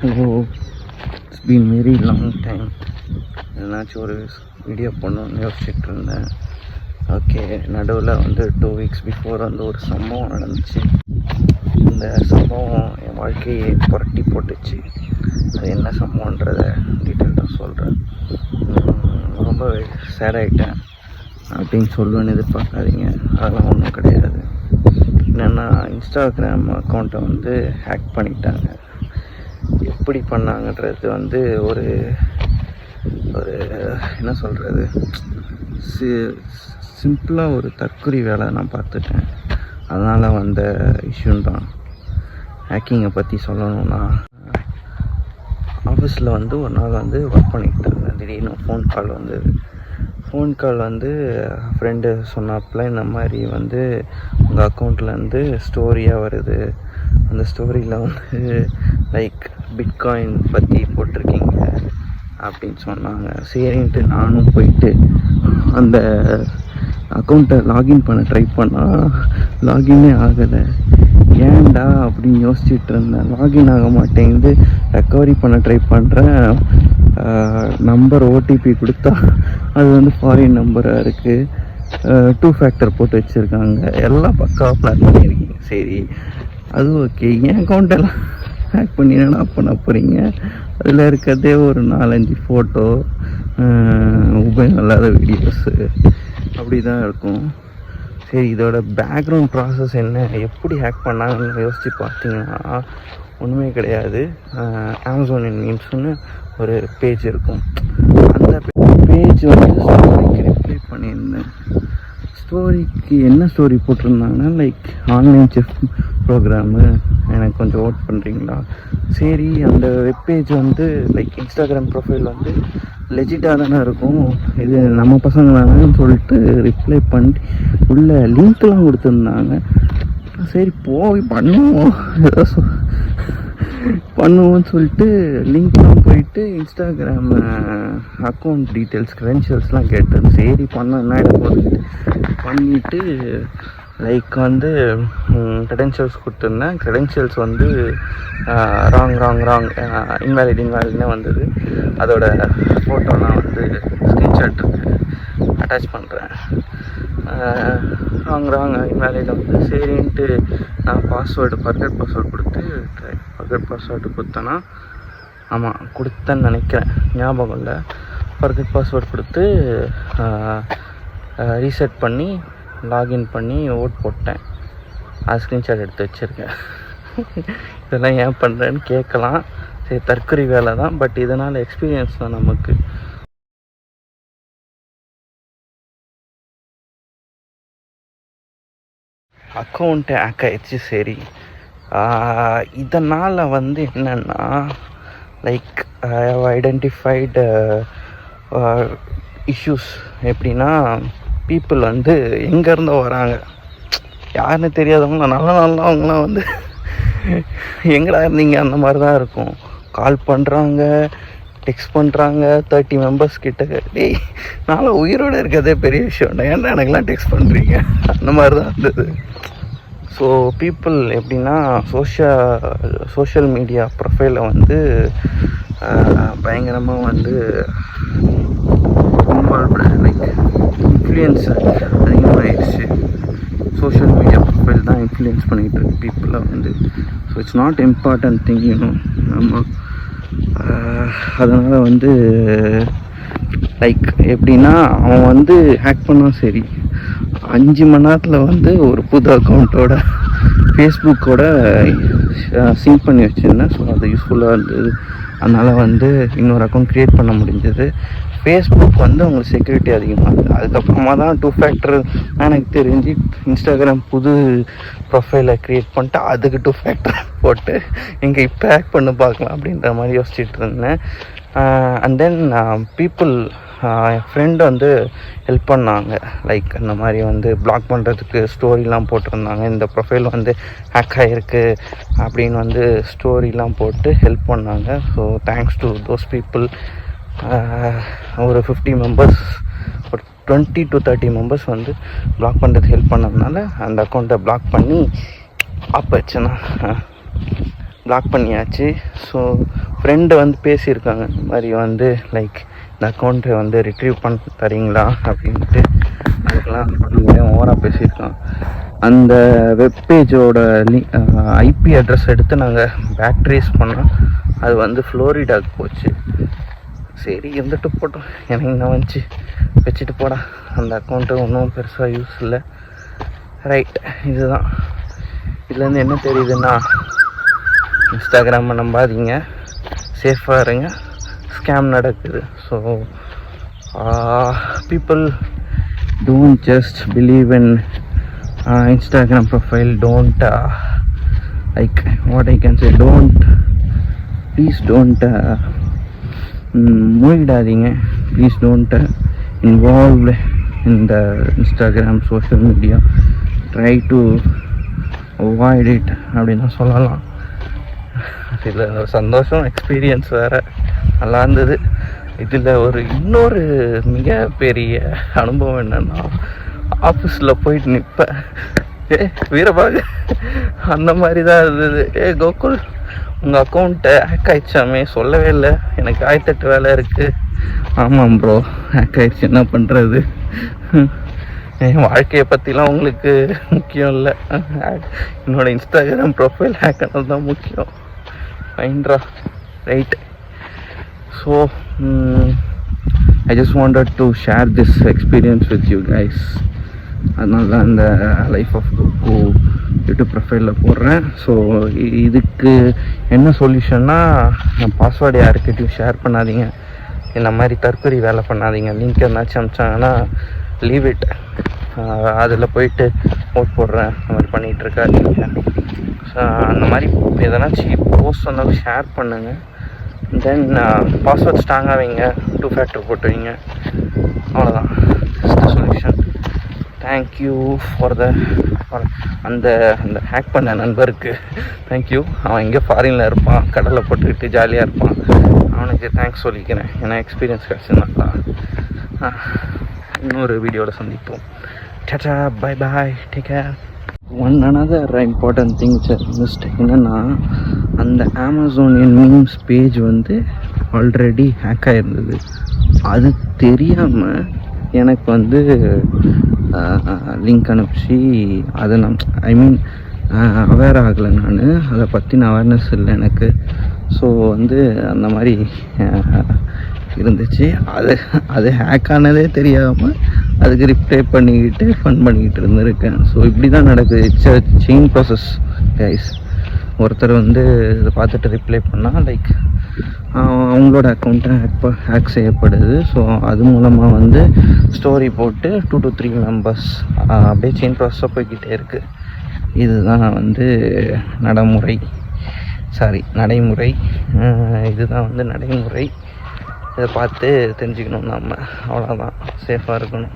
O, it's been very long time. எதனாச்சும் ஒரு video பண்ணணும்னு யோசிச்சுட்டு இருந்தேன். ஓகே, நடுவில் வந்து 2 வீக்ஸ் பிஃபோர் வந்து ஒரு சம்பவம் நடந்துச்சு. இந்த சம்பவம் என் வாழ்க்கையை புரட்டி போட்டுச்சு. அது என்ன சம்பவன்றதை டீட்டெயில்டாக சொல்கிறேன். ரொம்ப சேட் ஆகிட்டேன் அப்படின்னு சொல்லுவேன்னு எதிர்பார்க்காதீங்க. அதெல்லாம் ஒன்றும் கிடையாது. என்னென்னா, இன்ஸ்டாகிராம் அக்கௌண்ட்டை வந்து ஹேக் பண்ணிட்டாங்க. எப்படி பண்ணாங்கன்றது வந்து ஒரு ஒரு என்ன சொல்கிறது, சிம்பிளாக ஒரு தற்கொலை வேலை நான் பார்த்துட்டேன். அதனால் வந்த இஷ்யூன்னு தான். ஹேக்கிங்கை பற்றி சொல்லணும்னா, ஆஃபீஸில் வந்து ஒரு நாள் வந்து ஒர்க் பண்ணிக்கிட்டாங்க. திடீர்னு ஃபோன் கால் வந்தது. ஃபோன் கால் வந்து ஃப்ரெண்டு சொன்னாப்புல, இந்த மாதிரி வந்து உங்கள் அக்கௌண்ட்லேருந்து ஸ்டோரியாக வருது, அந்த ஸ்டோரியில் வந்து லைக் பிட்காயின் பற்றி போட்டிருக்கீங்க அப்படின்னு சொன்னாங்க. சரின்ட்டு நானும் போயிட்டு அந்த அக்கௌண்ட்டை லாகின் பண்ண ட்ரை பண்ணால் லாகினே ஆகலை. ஏன்டா அப்படின்னு யோசிச்சுட்டு இருந்தேன். லாகின் ஆக மாட்டேங்குது. ரெக்கவரி பண்ண ட்ரை பண்ணுறேன். நம்பர் ஓடிபி கொடுத்தா அது வந்து ஃபாரின் நம்பராக இருக்குது. 2 ஃபேக்டர் போட்டு வச்சுருக்காங்க. எல்லாம் பக்காவாக பிளான் பண்ணியிருக்கீங்க. சரி, அது ஓகே. என் அக்கௌண்ட்டெல்லாம் ஹேக் பண்ணி என்ன பண்ண போகிறீங்க? அதில் இருக்கிறதே ஒரு 4-5 ஃபோட்டோ, உபயோகம் வீடியோஸு அப்படி தான் இருக்கும். சரி, இதோட பேக்ரவுண்ட் ப்ராசஸ் என்ன, எப்படி ஹேக் பண்ணாங்கன்னு யோசித்து பார்த்தீங்கன்னா ஒன்றுமே கிடையாது. அமேசான் மீம்ஸ்னு ஒரு பேஜ் இருக்கும். அந்த பேஜ் வந்து ஸ்டோரிக்கு ரிப்ளை பண்ணியிருந்தேன். ஸ்டோரிக்கு என்ன ஸ்டோரி போட்டிருந்தாங்கன்னா, லைக் ஆன்லைன் செஃப் ப்ரோக்ராமு, எனக்கு கொஞ்சம் ஓட் பண்ணுறீங்களா? சரி, அந்த வெப்பேஜ் வந்து லைக் இன்ஸ்டாகிராம் ப்ரொஃபைல் வந்து லெஜிட்டாக தானே இருக்கும், இது நம்ம பசங்க தானேன்னு சொல்லிட்டு ரிப்ளை பண்ணி உள்ள லிங்க்லாம் கொடுத்துருந்தாங்க. சரி, போய் பண்ணுவோம், ஏதோ பண்ணுவோன்னு சொல்லிட்டு லிங்க்லாம் போயிட்டு இன்ஸ்டாகிராம் அக்கௌண்ட் டீட்டெயில்ஸ், க்ரெடென்ஷியல்ஸ்லாம் கேட்டேன். சரி, பண்ண என்ன போகுது பண்ணிவிட்டு லைக் வந்து க்ரெடென்ஷியல்ஸ் கொடுத்துருந்தேன். க்ரெடென்ஷியல்ஸ் வந்து ராங் இன்வேலிட்னே வந்தது. அதோட ஃபோட்டோலாம் வந்து ஸ்க்ரீன்ஷாட் அட்டாச் பண்ணுறேன். ராங் இன்வேலிட் வந்து சரின்ட்டு நான் ஃபர்கட் பாஸ்வேர்டு கொடுத்தேன்னா, ஆமாம் கொடுத்தேன்னு நினைக்கிறேன், ஞாபகம் இல்லை. ஃபர்கட் பாஸ்வேர்டு கொடுத்து ரீசெட் பண்ணி லாகின் பண்ணி ஓட் போட்டேன். அது ஸ்க்ரீன்ஷாட் எடுத்து வச்சுருக்கேன். இதெல்லாம் ஏன் பண்ணுறேன்னு கேட்கலாம். சரி, தற்கொலை வேலை தான், பட் இதனால் எக்ஸ்பீரியன்ஸ் தான் நமக்கு. அக்கௌண்ட்டு ஹேக் ஆகிடுச்சு. சரி, இதனால் வந்து என்னென்னா, like I have identified issues. எப்படின்னா, பீப்புள் வந்து எங்கேருந்தோ வராங்க, யாருன்னு தெரியாதவங்க, நல்லா அவங்களாம் வந்து எங்கடா இருந்தீங்க அந்த மாதிரி தான் இருக்கும். கால் பண்ணுறாங்க, டெக்ஸ்ட் பண்ணுறாங்க. 30 மெம்பர்ஸ் கிட்ட. டேய், நானும் உயிரோடு இருக்கிறதே பெரிய விஷயம், ஏன்டா எனக்குலாம் டெக்ஸ்ட் பண்ணுறீங்க, அந்த மாதிரி தான் இருந்தது. ஸோ பீப்புள் எப்படின்னா, சோஷியல் மீடியா ப்ரொஃபைலை வந்து பயங்கரமாக வந்து லைக் இன்ஃப்ளூயன்ஸ் அதிகமாகிடுச்சு. சோஷியல் மீடியா ப்ரொஃபைல் தான் இன்ஃப்ளூயன்ஸ் பண்ணிகிட்டு இருக்கு பீப்புளை வந்து. So it's not important thing, ஆமாம். அதனால் வந்து லைக் எப்படின்னா, அவன் வந்து ஹேக் பண்ணால் சரி, 5 மணி நேரத்தில் வந்து ஒரு புது அக்கௌண்ட்டோட ஃபேஸ்புக்கோட சிங்க் பண்ணி வச்சுருந்தேன். ஸோ அது யூஸ்ஃபுல்லாக இருந்தது. அதனால் வந்து இன்னொரு அக்கௌண்ட் க்ரியேட் பண்ண முடிஞ்சது. ஃபேஸ்புக் வந்து உங்களுக்கு செக்யூரிட்டி அதிகமாகுது. அதுக்கப்புறமா தான் 2 ஃபேக்டர் எனக்கு தெரிஞ்சு இன்ஸ்டாகிராம் புது ப்ரொஃபைலை க்ரியேட் பண்ணிட்டு அதுக்கு 2 ஃபேக்டர் போட்டு இங்கே இப்போ ஹேக் பண்ணி பார்க்கலாம் அப்படின்ற மாதிரி யோசிச்சுட்டு இருந்தேன். And then people, N friend வந்து ஹெல்ப் பண்ணாங்க. லைக் இந்த மாதிரி வந்து பிளாக் பண்ணுறதுக்கு ஸ்டோரிலாம் போட்டிருந்தாங்க. இந்த ப்ரொஃபைல் வந்து ஹேக் ஆகிருக்கு அப்படின்னு வந்து ஸ்டோரிலாம் போட்டு ஹெல்ப் பண்ணாங்க. So thanks to those people. ஒரு 50 மெம்பர்ஸ், ஒரு 20 to 30 மெம்பர்ஸ் வந்து பிளாக் பண்ணுறதுக்கு ஹெல்ப் பண்ணதுனால அந்த அக்கௌண்ட்டை பிளாக் பண்ணி ஆப் வச்சேன்னா பிளாக் பண்ணியாச்சு. ஸோ ஃப்ரெண்டு வந்து பேசியிருக்காங்க, இந்த மாதிரி வந்து லைக் இந்த அக்கௌண்ட்டை வந்து ரிட்ரீவ் பண்ண தரீங்களா அப்படின்ட்டு. அதுக்கெல்லாம் ஓவராக பேசியிருக்கான். அந்த வெப்பேஜோட ஐபி அட்ரஸ் எடுத்து நாங்கள் பேக் ட்ரேஸ் பண்ணோம். அது வந்து ஃப்ளோரிடாவுக்கு போச்சு. சரி இருந்துட்டு போட்டோம், எனக்கு நான் வந்துச்சு வச்சுட்டு போடா. அந்த அக்கௌண்ட்டு ஒன்றும் பெருசாக யூஸ் இல்லை. ரைட், இதுதான். இதுலேருந்து என்ன தெரியுதுன்னா, இன்ஸ்டாகிராமை நம்பாதீங்க, சேஃபாக இருங்க, ஸ்கேம் நடக்குது. So people don't just believe in Instagram profile. Don't like what I can say, please don't மூழ்கிடாதீங்க. Please don't involve in the Instagram social media. Try to avoid it அப்படின்னு சொல்லலாம். இதில் ஒரு சந்தோஷம் எக்ஸ்பீரியன்ஸ் வேறு நல்லா இருந்தது. இதில் இன்னொரு மிகப்பெரிய அனுபவம் என்னென்னா, ஆஃபீஸில் போயிட்டு நிற்பேன், வீரபாகு அந்த மாதிரி தான் இருந்தது. கோகுல் உங்கள் அக்கௌண்ட்டை ஹேக் ஆகிடுச்சாமே, சொல்லவே இல்லை, எனக்கு 1008 வேலை இருக்குது. ஆமாம் ப்ரோ, ஹேக் ஆகிடுச்சு, என்ன பண்ணுறது? என் வாழ்க்கையை பற்றிலாம் உங்களுக்கு முக்கியம் இல்லை, என்னோடய இன்ஸ்டாகிராம் ப்ரொஃபைல் ஹேக் ஆனது தான் முக்கியம். ஃபைன்ரா, right. So I just wanted to share this experience with you guys. அதனால தான் இந்த லைஃப் ஆஃப் கோகு யூடியூப் ப்ரொஃபைலில் போடுறேன். ஸோ இதுக்கு என்ன சொல்யூஷன்னா, பாஸ்வேர்டு யாருக்கிட்டையும் ஷேர் பண்ணாதீங்க, இந்த மாதிரி தற்கொலை வேலை பண்ணாதீங்க. லிங்க் என்னாச்சும் அமிச்சாங்கன்னா லீவ் இட், அதில் போயிட்டு ஓட் போடுறேன் அந்த மாதிரி பண்ணிகிட்ருக்காதீங்க. ஸோ அந்த மாதிரி எதனாச்சும் போஸ்ட் வந்தாலும் ஷேர் பண்ணுங்கள். தென் பாஸ்வேர்ட் ஸ்ட்ராங்காக வைங்க, 2 ஃபேக்டர் போட்டு வைங்க, அவ்வளோதான். This the solution. Thank you for அந்த ஹேக் பண்ண நண்பருக்கு தேங்க்யூ. அவன் எங்கே ஃபாரினில் இருப்பான், கடலை போட்டுக்கிட்டு ஜாலியாக இருப்பான், அவனுக்கு தேங்க்ஸ் சொல்லிக்கிறேன். ஏன்னா எக்ஸ்பீரியன்ஸ் கிடச்சுனாக்கா. இன்னொரு வீடியோவில் சந்திப்போம். Tata, bye bye, take care. another important thing which I missed என்னன்னா, அந்த அமேசானியன் மீம்ஸ் பேஜ் வந்து ஆல்ரெடி ஹேக் ஆகிருந்தது. அது தெரியாமல் எனக்கு வந்து லிங்க் அனுப்பிச்சு அதை நான் அவேர் ஆகலை. நான் அதை பற்றின அவேர்னஸ் இல்லை எனக்கு. ஸோ வந்து அந்த மாதிரி இருந்துச்சு. அது ஹேக் ஆனதே தெரியாமல் அதுக்கு ரிப்ளை பண்ணிக்கிட்டு ஃபன் பண்ணிக்கிட்டு இருந்திருக்கேன். ஸோ இப்படி தான் நடக்குது. It's a chain process guys. ஒருத்தர் வந்து இதை பார்த்துட்டு ரிப்ளை பண்ணால் லைக் அவங்களோட அக்கௌண்ட்டை ஹேக் செய்யப்படுது. ஸோ அது மூலமாக வந்து ஸ்டோரி போட்டு 2 to 3 மெம்பர்ஸ் அப்படியே செயின் ப்ராசஸாக போய்கிட்டே இருக்குது. இதுதான் வந்து நடைமுறை. இதுதான் வந்து நடைமுறை. இதை பார்த்து தெரிஞ்சுக்கணும் நம்ம. அவ்வளோதான், சேஃபாக இருக்கணும்.